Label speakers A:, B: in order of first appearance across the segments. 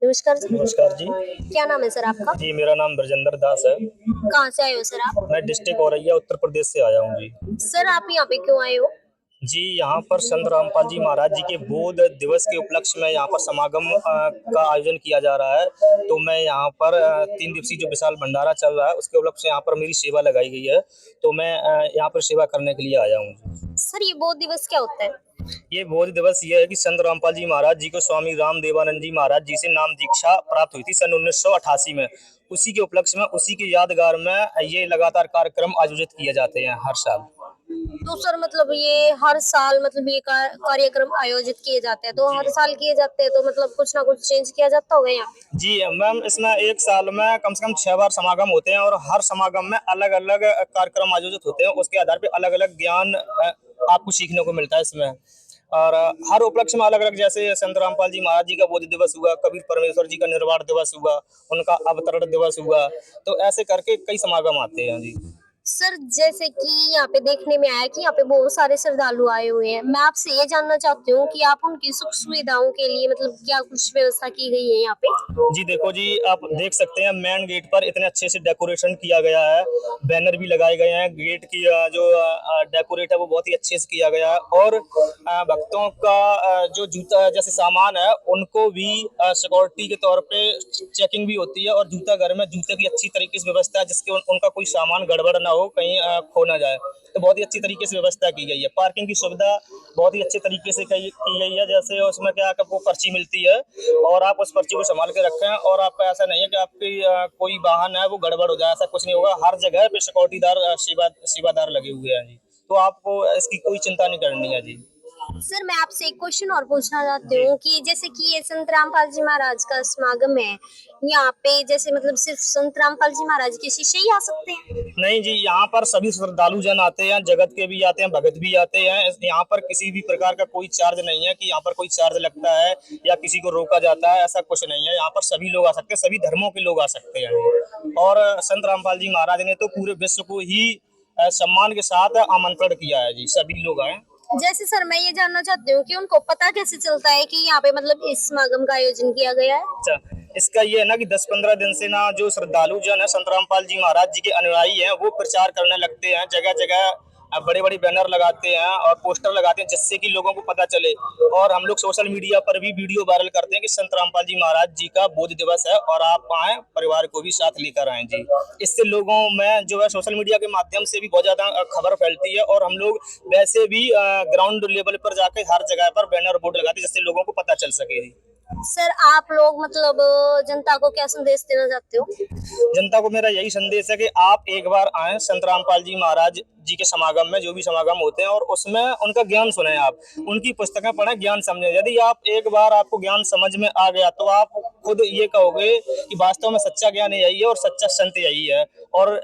A: नमस्कार जी।
B: नमस्कार जी।
A: क्या नाम है सर आपका?
B: जी, मेरा नाम ब्रजेंद्र दास है।
A: कहाँ से आए हो सर आप?
B: मैं डिस्ट्रिक्ट औरैया उत्तर प्रदेश से आया हूँ जी।
A: सर आप यहाँ पे क्यों आए हो?
B: जी, यहाँ पर संत रामपाल जी महाराज जी के बोध दिवस के उपलक्ष्य में यहाँ पर समागम का आयोजन किया जा रहा है। तो मैं यहाँ पर 3 दिवसीय जो विशाल भंडारा चल रहा है उसके उपलक्ष्य से यहाँ पर मेरी सेवा लगाई गई है। तो मैं यहाँ पर सेवा करने के लिए आया हूँ।
A: सर ये बोध दिवस क्या होता है?
B: ये बोध दिवस ये है कि संत रामपाल जी महाराज जी को स्वामी राम देवानंद जी महाराज जी से नाम दीक्षा प्राप्त हुई थी सन 1988 में। उसी के उपलक्ष्य में, उसी के यादगार में ये लगातार कार्यक्रम आयोजित किए जाते हैं हर साल।
A: तो सर मतलब ये हर साल मतलब ये कार्यक्रम आयोजित किए जाते हैं तो हर साल किए जाते हैं तो मतलब कुछ ना कुछ चेंज किया जाता होगा यहाँ पे?
B: जी मैम, इसमें एक साल में कम से कम 6 बार समागम होते हैं और हर समागम में अलग अलग कार्यक्रम आयोजित होते हैं। उसके आधार पे अलग अलग ज्ञान आपको सीखने को मिलता है इसमें। और हर उपलक्ष्य में अलग अलग, जैसे संत रामपाल जी महाराज जी का बोधि दिवस हुआ, कबीर परमेश्वर जी का निर्वाण दिवस हुआ, उनका अवतरण दिवस हुआ। तो ऐसे करके कई समागम आते हैं जी।
A: सर जैसे कि यहाँ पे देखने में आया कि यहाँ पे बहुत सारे श्रद्धालु आए हुए हैं। मैं आपसे ये जानना चाहती हूँ कि आप उनकी सुख सुविधाओं के लिए मतलब क्या कुछ व्यवस्था की गई है यहाँ पे?
B: जी देखो जी, आप देख सकते हैं मेन गेट पर इतने अच्छे से डेकोरेशन किया गया है। बैनर भी लगाए गए हैं। गेट की जो डेकोरेट है वो बहुत ही अच्छे से किया गया है। और भक्तों का जो जूता जैसे सामान है उनको भी सिक्योरिटी के तौर पे चेकिंग भी होती है। और जूता घर में जूते की अच्छी तरीके से व्यवस्था है, जिसके उनका कोई सामान गड़बड़ ना हो, कहीं खो ना जाए। तो बहुत ही अच्छी तरीके से व्यवस्था की गई है। पार्किंग की सुविधा बहुत ही अच्छे तरीके से की गई है। जैसे उसमें क्या आपको पर्ची मिलती है और आप उस पर्ची को संभाल के रखें। और आपका ऐसा नहीं है कि आपकी कोई वाहन है वो गड़बड़ हो जाए, ऐसा कुछ नहीं होगा। हर जगह पे सिक्योरिटीदार सेवादार लगे हुए हैं जी। तो आपको इसकी कोई चिंता नहीं करनी है जी।
A: सर मैं आपसे एक क्वेश्चन और पूछना चाहती
B: जी
A: हूँ कि जैसे कि ये संत रामपाल जी महाराज का समागम है यहाँ पे, जैसे मतलब सिर्फ संत रामपाल जी महाराज के शिष्य ही आ सकते हैं?
B: नहीं जी, यहाँ पर सभी श्रद्धालु जन आते हैं, जगत के भी आते हैं, भगत भी आते हैं। यहाँ पर किसी भी प्रकार का कोई चार्ज नहीं है कि यहाँ पर कोई चार्ज लगता है या किसी को रोका जाता है, ऐसा कुछ नहीं है। यहाँ पर सभी लोग आ सकते हैं, सभी धर्मों के लोग आ सकते हैं। और संत रामपाल जी महाराज ने तो पूरे विश्व को ही सम्मान के साथ आमंत्रण किया है जी, सभी लोग आए।
A: जैसे सर मैं ये जानना चाहती हूँ कि उनको पता कैसे चलता है कि यहाँ पे मतलब इस समागम का आयोजन किया गया है?
B: अच्छा, इसका ये है ना कि 10-15 दिन से ना जो श्रद्धालु जन है संत रामपाल जी महाराज जी के अनुयायी हैं, वो प्रचार करने लगते हैं। जगह जगह बड़े बड़े बैनर लगाते हैं और पोस्टर लगाते हैं, जिससे कि लोगों को पता चले। और हम लोग सोशल मीडिया पर भी वीडियो वायरल करते हैं कि संत रामपाल जी महाराज जी का बोध दिवस है और आप आए, परिवार को भी साथ लेकर आए जी। इससे लोगों में जो है सोशल मीडिया के माध्यम से भी बहुत ज्यादा खबर फैलती है। और हम लोग वैसे भी ग्राउंड लेवल पर जाके हर जगह पर बैनर बोर्ड लगाते हैं, जिससे लोगों को पता चल सके जी।
A: सर आप लोग मतलब जनता को क्या संदेश देना चाहते हो?
B: जनता को मेरा यही संदेश है कि आप एक बार आए संत रामपाल जी महाराज जी के समागम में, जो भी समागम होते हैं, और उसमें उनका ज्ञान सुने, आप उनकी पुस्तकें पढ़ें, ज्ञान समझें। यदि आप एक बार आपको ज्ञान समझ में आ गया तो आप खुद ये कहोगे कि वास्तव में सच्चा ज्ञान यही है और सच्चा संत यही है। और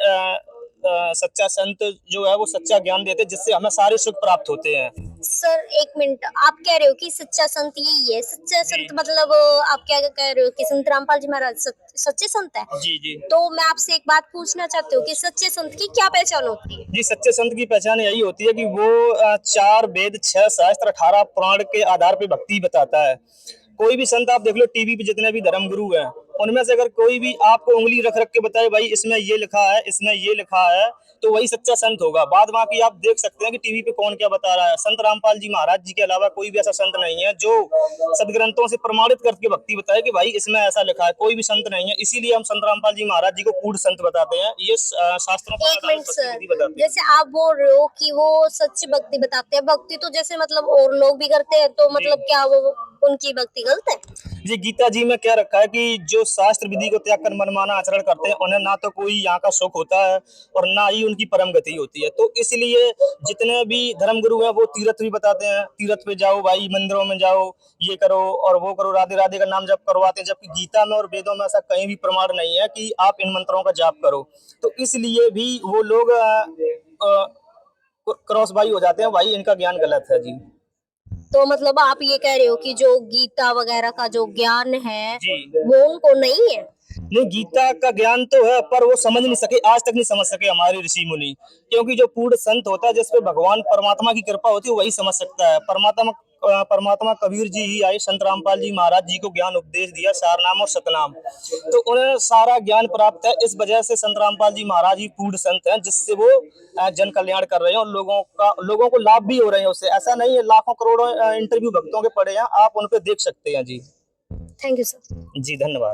B: सच्चा संत जो है वो सच्चा ज्ञान देते हैं, जिससे हमें सारे सुख प्राप्त होते हैं।
A: सर एक मिनट, आप कह रहे हो कि सच्चा संत यही है? सच्चा
B: जी
A: संत मतलब आप क्या कह रहे हो कि संत रामपाल जी महाराज सच्चे संत है?
B: जी जी।
A: तो मैं आपसे एक बात पूछना चाहती हूँ कि सच्चे संत की क्या पहचान होती है?
B: जी, सच्चे संत की पहचान यही होती है कि वो 4 वेद, 6 शास्त्र, 18 पुराण के आधार पे भक्ति बताता है। कोई भी संत आप देख लो, टीवी पे जितने भी धर्म गुरु हैं, उनमें से अगर कोई भी आपको उंगली रख रख के बताए भाई इसमें ये लिखा है, इसमें ये लिखा है, तो वही सच्चा संत होगा। बाद बाकी आप देख सकते हैं कि टीवी पे कौन क्या बता रहा है। संत रामपाल जी महाराज जी के अलावा कोई भी ऐसा संत नहीं है जो सदग्रंथों से प्रमाणित करके भक्ति बताए कि भाई इसमें ऐसा लिखा है। कोई भी संत नहीं है, इसीलिए हम संत रामपाल जी महाराज जी को पूर्ण संत बताते हैं। ये शास्त्रों पर
A: एक मिनट
B: आधारित
A: सर,
B: भक्ति बताते हैं।
A: जैसे आप बोल रहे हो कि वो सच्ची भक्ति बताते हैं, भक्ति तो जैसे मतलब और लोग भी करते हैं, तो
B: जी
A: मतलब क्या वो उनकी भक्ति गलत है?
B: जी, गीता जी में क्या रखा है कि जो शास्त्र विधि को त्याग कर मनमाना आचरण करते हैं, उन्हें ना तो कोई यहाँ का सुख होता है और ना ही उनकी परम गति होती है। तो इसलिए जितने भी धर्म गुरु हैं वो तीर्थ भी बताते हैं, तीर्थ पे जाओ भाई, मंदिरों में जाओ, ये करो और वो करो, राधे राधे का नाम जप करवाते हैं। जबकि गीता में और वेदों में ऐसा कहीं भी प्रमाण नहीं है कि आप इन मंत्रों का जाप करो। तो इसलिए भी वो लोग क्रॉस भाई हो जाते हैं, भाई इनका ज्ञान गलत है जी।
A: तो मतलब आप ये कह रहे हो कि जो गीता वगैरह का जो ज्ञान है
B: जी
A: वो उनको नहीं है?
B: नहीं, गीता का ज्ञान तो है पर वो समझ नहीं सके, आज तक नहीं समझ सके हमारे ऋषि मुनि, क्योंकि जो पूर्ण संत होता है जिसपे भगवान परमात्मा की कृपा होती है वही समझ सकता है। परमात्मा कबीर जी ही आए, संत रामपाल जी महाराज जी को ज्ञान उपदेश दिया, सारनाम और सतनाम, तो उन्हें सारा ज्ञान प्राप्त है। इस वजह से संत रामपाल जी महाराज ही पूर्ण संत हैं, जिससे वो जन कल्याण कर रहे हैं और लोगों को लाभ भी हो रहे हैं उससे। ऐसा नहीं है लाखों करोड़ों इंटरव्यू भक्तों के पड़े हैं, आप उन पे देख सकते हैं जी।
A: Thank you sir.
B: जी धन्यवाद।